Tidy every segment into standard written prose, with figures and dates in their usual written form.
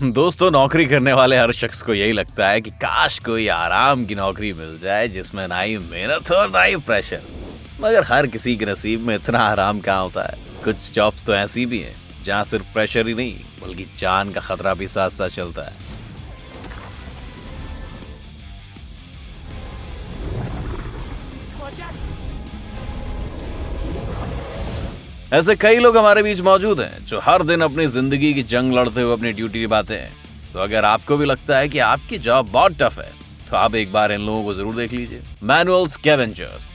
दोस्तों, नौकरी करने वाले हर शख्स को यही लगता है कि काश कोई आराम की नौकरी मिल जाए जिसमें ना ही मेहनत हो ना ही प्रेशर। मगर हर किसी के नसीब में इतना आराम कहाँ होता है। कुछ जॉब्स तो ऐसी भी हैं जहाँ सिर्फ प्रेशर ही नहीं बल्कि जान का खतरा भी साथ साथ चलता है। ऐसे कई लोग हमारे बीच मौजूद हैं जो हर दिन अपनी जिंदगी की जंग लड़ते हुए अपनी ड्यूटी निभाते हैं। तो अगर आपको भी लगता है कि आपकी जॉब बहुत टफ है तो आप एक बार इन लोगों को जरूर देख लीजिए। Manual scavengers.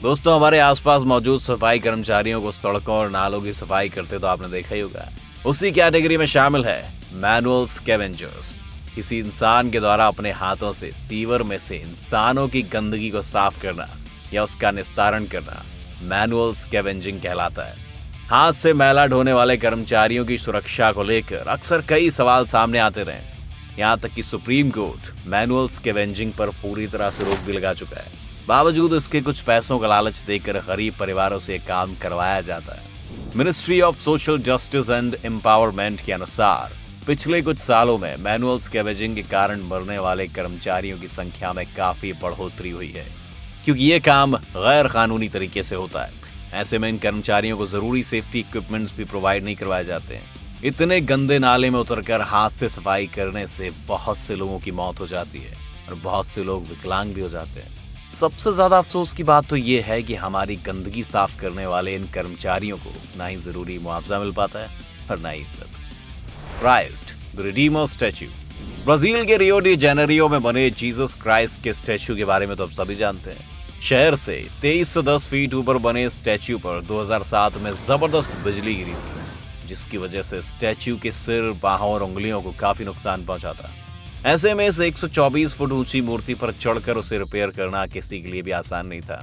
दोस्तों, हमारे आसपास मौजूद सफाई कर्मचारियों को सड़कों और नालों की सफाई करते तो आपने देखा ही होगा। उसी कैटेगरी में शामिल है मैनुअल स्कैवेंजर्स। किसी इंसान के द्वारा अपने हाथों से सीवर में से इंसानों की गंदगी को साफ करना या उसका निस्तारण करना मैनुअल स्कैवेंजिंग कहलाता है। हाथ से मैला ढोने वाले कर्मचारियों की सुरक्षा को लेकर अक्सर कई सवाल सामने आते रहे। यहाँ तक कि सुप्रीम कोर्ट मैनुअल स्कैवेंजिंग पर पूरी तरह से रोक भी लगा चुका है। बावजूद इसके कुछ पैसों का लालच देकर गरीब परिवारों से काम करवाया जाता है। Ministry of social justice and empowerment के अनुसार पिछले कुछ सालों में मैनुअल स्कैवेंजिंग के कारण मरने वाले कर्मचारियों की संख्या में काफी बढ़ोतरी हुई है, क्योंकि ये काम गैर कानूनी तरीके से होता है। ऐसे में इन कर्मचारियों को जरूरी सेफ्टी इक्विपमेंट्स भी प्रोवाइड नहीं करवाए जाते हैं। इतने गंदे नाले में उतरकर हाथ से सफाई करने से बहुत से लोगों की मौत हो जाती है और बहुत से लोग विकलांग भी हो जाते हैं। सबसे ज्यादा अफसोस की बात तो ये है कि हमारी गंदगी साफ करने वाले इन कर्मचारियों को ना ही जरूरी मुआवजा मिल पाता है और ना ही इज्जत। Christ the Redeemer statue. Brazil के रियो डी जेनेरियो में बने जीसस क्राइस्ट के स्टैच्यू के बारे में तो आप सभी जानते हैं। शहर से 23 से 10 फीट ऊपर बने स्टैच्यू पर 2007 में जबरदस्त बिजली गिरी थी, जिसकी वजह से स्टैच्यू के सिर, बाहों और उंगलियों को काफी नुकसान पहुंचा था। ऐसे में इस 124 फुट ऊंची मूर्ति पर चढ़कर उसे रिपेयर करना किसी के लिए भी आसान नहीं था।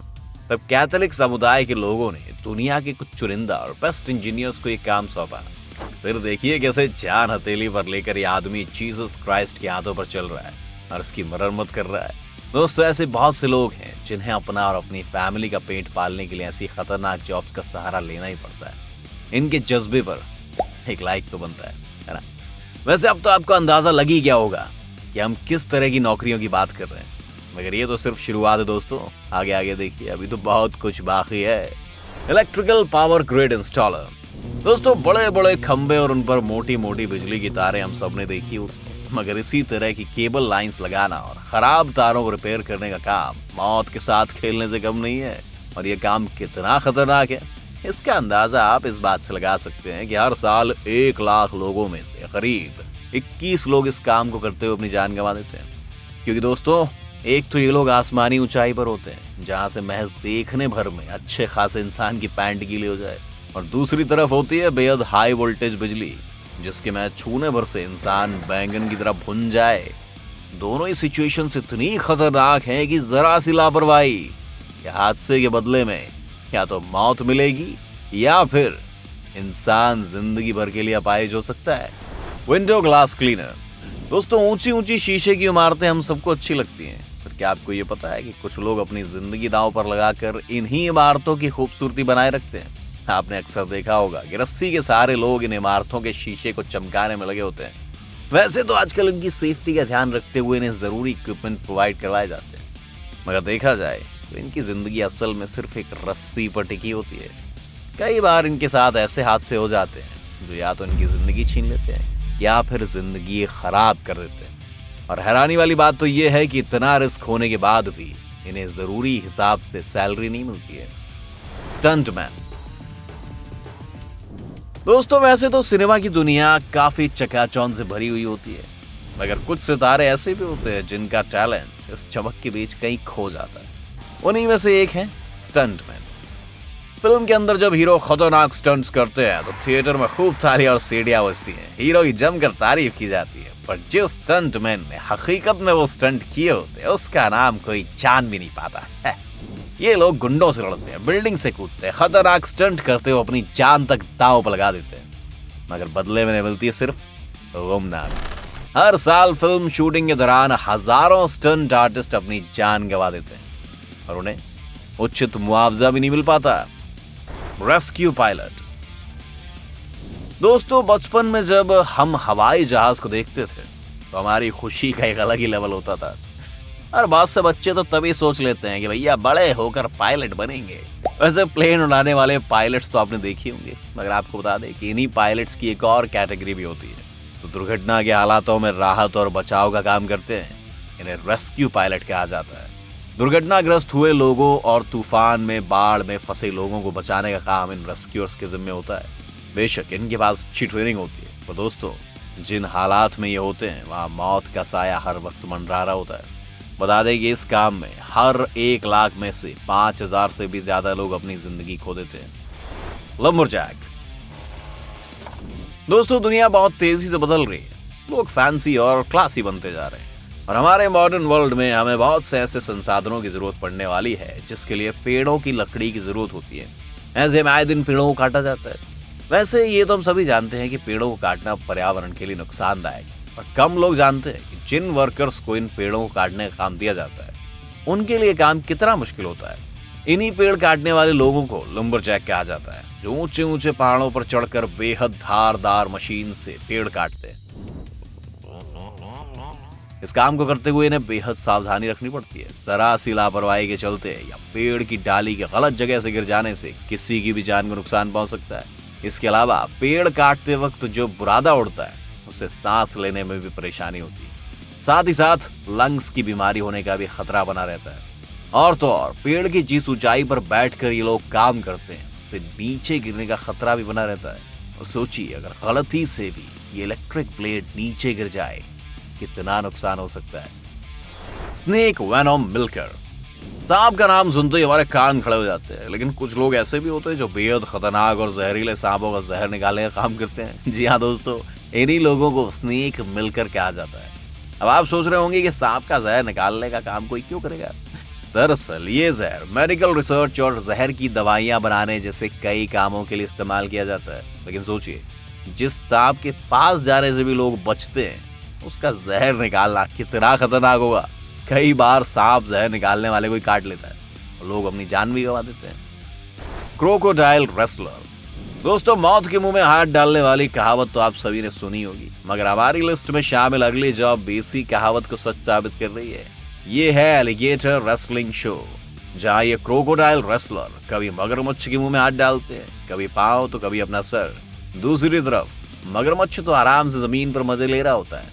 तब कैथोलिक समुदाय के लोगों ने दुनिया के कुछ चुनिंदा और बेस्ट इंजीनियर्स को ये काम सौंपा। फिर देखिए कैसे जान हथेली पर लेकर ये आदमी जीसस क्राइस्ट के हाथों पर चल रहा है और उसकी मरम्मत कर रहा है। दोस्तों, ऐसे बहुत से लोग हैं जिन्हें अपना और अपनी फैमिली का पेट पालने के लिए ऐसी खतरनाक जॉब्स का सहारा लेना ही पड़ता है। इनके जज्बे पर एक लाइक तो बनता है ना। वैसे अब तो आपको अंदाजा लग ही गया होगा कि हम किस तरह की नौकरियों की बात कर रहे हैं, मगर ये तो सिर्फ शुरुआत है दोस्तों। आगे आगे देखिए, अभी तो बहुत कुछ बाकी है। Electrical power grid installer. दोस्तों, बड़े बड़े खंबे और उन पर मोटी मोटी बिजली की तारें हम सबने देखी होगी, मगर इसी तरह की केबल लाइंस लगाना और खराब तारों को रिपेयर करने का काम मौत के साथ खेलने से कम नहीं है। और ये काम कितना खतरनाक है, इसका अंदाजा आप इस बात से लगा सकते हैं कि हर साल 1 लाख लोगों में से करीब 21 लोग इस काम को करते हुए अपनी जान गंवा देते हैं। क्योंकि दोस्तों, एक तो ये लोग आसमानी ऊंचाई पर होते हैं जहां से महज देखने भर में अच्छे खासे इंसान की पैंट गीली हो जाए, और दूसरी तरफ होती है बेहद हाई वोल्टेज बिजली जिसके मैं छूने भर से इंसान बैंगन की तरह भुन जाए। दोनों ही सिचुएशंस इतनी खतरनाक हैं कि जरा सी लापरवाही या हादसे के बदले में या तो मौत मिलेगी या फिर इंसान जिंदगी भर के लिए अपाहिज हो सकता है। Window glass cleaner. दोस्तों, ऊंची ऊंची शीशे की इमारतें हम सबको अच्छी लगती हैं, पर क्या आपको ये पता है कि कुछ लोग अपनी जिंदगी दांव पर लगाकर इन्हीं इमारतों की खूबसूरती बनाए रखते हैं। आपने अक्सर देखा होगा कि रस्सी के सहारे लोग इन इमारतों के शीशे को चमकाने में लगे होते हैं। वैसे तो आजकल इनकी सेफ्टी का ध्यान रखते हुए इन्हें जरूरी इक्विपमेंट प्रोवाइड करवाए जाते हैं, मगर देखा जाए तो इनकी जिंदगी असल में सिर्फ एक रस्सी पर टिकी होती है। कई बार इनके साथ ऐसे हादसे हो जाते हैं जो या तो इनकी जिंदगी छीन लेते हैं या फिर जिंदगी खराब कर देते हैं। और हैरानी वाली बात तो ये है कि इतना रिस्क होने के बाद भी इन्हें जरूरी हिसाब से सैलरी नहीं मिलती है। स्टंटमैन। दोस्तों, वैसे तो सिनेमा की दुनिया काफी चकाचौंध से भरी हुई होती है, मगर कुछ सितारे ऐसे भी होते हैं जिनका टैलेंट इस चमक के बीच कहीं खो जाता है। उन्हीं में से एक है स्टंटमैन। फिल्म के अंदर जब हीरो खतरनाक स्टंट्स करते हैं तो थिएटर में खूब ताली और सीढ़ियां बजती हैं, हीरो की जमकर तारीफ की जाती है। पर जिस स्टंटमैन ने हकीकत में वो स्टंट किए होते हैं उसका नाम कोई जान भी नहीं पाता है। ये लोग गुंडों से लड़ते हैं, बिल्डिंग से कूदते हैं, खतरनाक स्टंट करते हुए अपनी जान तक दांव पर लगा देते हैं, मगर बदले में मिलती है सिर्फ गुमनामी। हर साल फिल्म शूटिंग के दौरान हजारों स्टंट आर्टिस्ट अपनी जान गंवा देते हैं और उन्हें उचित मुआवजा भी नहीं मिल पाता। Rescue pilot. दोस्तों बचपन में जब हम हवाई जहाज को देखते थे तो हमारी खुशी का एक अलग ही लेवल होता था। और बहुत से बच्चे तो तभी सोच लेते हैं कि भैया बड़े होकर पायलट बनेंगे। वैसे प्लेन उड़ाने वाले पायलट्स तो आपने देखे होंगे, मगर आपको बता दें कि इन्हीं पायलट्स की एक और कैटेगरी भी होती है तो दुर्घटना के हालातों में राहत और बचाव का काम करते हैं। इन्हें रेस्क्यू पायलट कहा जाता है। दुर्घटनाग्रस्त हुए लोगों और तूफान में बाढ़ में फंसे लोगों को बचाने का काम इन रेस्क्यूअर्स के जिम्मे होता है। बेशक इनके पास अच्छी ट्रेनिंग होती है, पर दोस्तों जिन हालात में ये होते हैं वहाँ मौत का साया हर वक्त मंडरा रहा होता है। बता दें कि इस काम में हर 1 लाख में से 5,000 से भी ज्यादा लोग अपनी जिंदगी खो देते हैं। लंबरजैक। दोस्तों दुनिया बहुत तेजी से बदल रही है, लोग फैंसी और क्लासी बनते जा रहे हैं और हमारे मॉडर्न वर्ल्ड में हमें बहुत से ऐसे संसाधनों की जरूरत पड़ने वाली है जिसके लिए पेड़ों की लकड़ी की जरूरत होती है। ऐसे में आए दिन पेड़ों को काटा जाता है। वैसे ये तो हम सभी जानते हैं कि पेड़ों को काटना पर्यावरण के लिए नुकसानदायक है, और कम लोग जानते हैं कि जिन वर्कर्स को इन पेड़ों को काटने का काम दिया जाता है उनके लिए काम कितना मुश्किल होता है। इन्हीं पेड़ काटने वाले लोगों को लंबरजैक कहा जाता है, जो ऊंचे ऊंचे पहाड़ों पर चढ़कर बेहद धारदार मशीन से पेड़ काटते हैं। इस काम को करते हुए इन्हें बेहद सावधानी रखनी पड़ती है। जरा सी लापरवाही के चलते या पेड़ की डाली के गलत जगह से गिर जाने से किसी की भी जान को नुकसान पहुंच सकता है। इसके अलावा पेड़ काटते वक्त जो बुरादा उड़ता है उससे सांस लेने में भी परेशानी होती है। साथ ही साथ लंग्स की बीमारी होने का भी खतरा बना रहता है। और तो और पेड़ की जिस ऊंचाई पर बैठकर ये लोग काम करते हैं तो नीचे गिरने का खतरा भी बना रहता है। और सोचिए अगर गलती से भी ये इलेक्ट्रिक ब्लेड नीचे गिर जाए कितना नुकसान हो सकता है। Snake venom milker. सांप का नाम सुनते ही हमारे कान खड़े हो जाते हैं, लेकिन कुछ लोग ऐसे भी होते हैं जो बेहद खतरनाक और जहरीले सांपों का जहर निकालने का काम करते हैं। जी हाँ दोस्तों, इन्हीं लोगों को स्नेक मिल्कर कहा जाता है। अब आप सोच रहे होंगे कि सांप का जहर निकालने का काम कोई क्यों करेगा। दरअसल ये जहर मेडिकल रिसर्च और जहर की दवाइयां बनाने जैसे कई कामों के लिए इस्तेमाल किया जाता है। लेकिन सोचिए जिस सांप के पास जाने से भी लोग बचते हैं उसका जहर निकालना कितना खतरनाक होगा। कई बार सांप जहर निकालने वाले को ही काट लेता है और लोग अपनी जान भी गंवा देते हैं। Crocodile wrestler. दोस्तों मौत के मुंह में हाथ डालने वाली कहावत तो आप सभी ने सुनी होगी, मगर हमारी लिस्ट में शामिल अगली जॉब भी इसी कहावत को सच साबित कर रही है। ये है एलिगेटर रेसलिंग शो, जहाँ ये क्रोकोडाइल रेसलर कभी मगरमच्छ के मुंह में हाथ डालते हैं, कभी पांव तो कभी अपना सर। दूसरी तरफ मगरमच्छ तो आराम से जमीन पर मजे ले रहा होता है,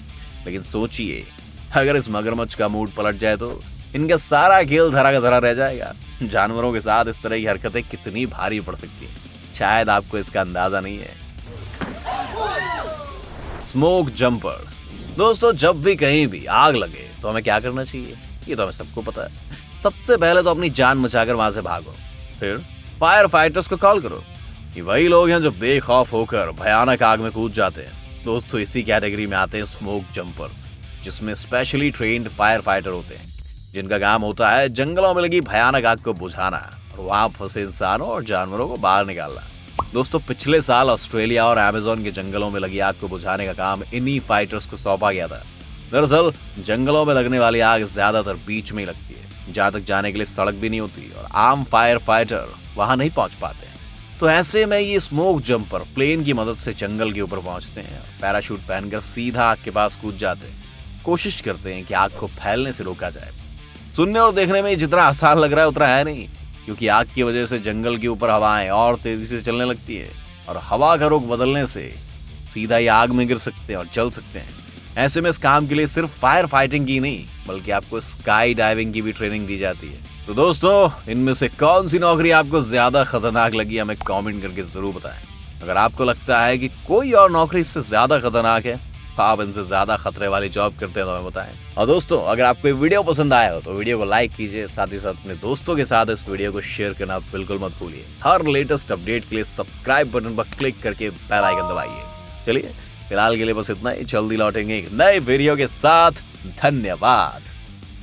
लेकिन सोचिए अगर इस मगरमच्छ का मूड पलट जाए तो इनका सारा खेल धरा का धरा रह जाएगा। जानवरों के साथ इस तरह की हरकतें कितनी भारी पड़ सकती हैं, शायद आपको इसका अंदाजा नहीं है। Smoke jumpers. दोस्तों जब भी कहीं भी आग लगे तो हमें क्या करना चाहिए, ये तो हमें सबको पता है। सबसे पहले तो अपनी जान बचाकर वहां से भागो, फिर फायर फाइटर्स को कॉल करो। ये वही लोग हैं जो बेखौफ होकर भयानक आग में कूद जाते हैं। दोस्तों इसी कैटेगरी में आते हैं स्मोक जंपर्स, जिसमें स्पेशली ट्रेन्ड फायर फाइटर होते हैं, जिनका काम होता है जंगलों में लगी भयानक आग को बुझाना और वहां फंसे इंसानों और जानवरों को बाहर निकालना। दोस्तों पिछले साल ऑस्ट्रेलिया और अमेज़न के जंगलों में लगी आग को बुझाने का काम इन्हीं फाइटर्स को सौंपा गया था। दरअसल जंगलों में लगने वाली आग ज्यादातर बीच में ही लगती है, जहां तक जाने के लिए सड़क भी नहीं होती और आम फायर फाइटर वहां नहीं पहुंच पाते। तो ऐसे में ये स्मोक जंपर प्लेन की मदद से जंगल के ऊपर पहुंचते हैं, पैराशूट पहनकर सीधा आग के पास कूद जाते हैं, कोशिश करते हैं कि आग को फैलने से रोका जाए। सुनने और देखने में जितना आसान लग रहा है उतना है नहीं, क्योंकि आग की वजह से जंगल के ऊपर हवाएं और तेजी से चलने लगती है और हवा का रुख बदलने से सीधा ही आग में गिर सकते हैं और जल सकते हैं। ऐसे में इस काम के लिए सिर्फ फायर फाइटिंग की नहीं बल्कि आपको स्काई डाइविंग की भी ट्रेनिंग दी जाती है। तो दोस्तों इनमें से कौन सी नौकरी आपको ज्यादा खतरनाक लगी हमें कमेंट करके जरूर बताएं। अगर आपको लगता है कि कोई और नौकरी इससे ज्यादा खतरनाक है, आप इनसे ज्यादा खतरे वाली जॉब करते हैं तो हमें बताएं। और दोस्तों अगर आपको वीडियो पसंद आया हो तो वीडियो को लाइक कीजिए, साथ ही साथ अपने दोस्तों के साथ इस वीडियो को शेयर करना बिल्कुल मत भूलिए। हर लेटेस्ट अपडेट के लिए सब्सक्राइब बटन पर क्लिक करके बेल आइकन दबाइए। चलिए फिलहाल के लिए बस इतना ही, जल्दी लौटेंगे एक नए वीडियो के साथ। धन्यवाद।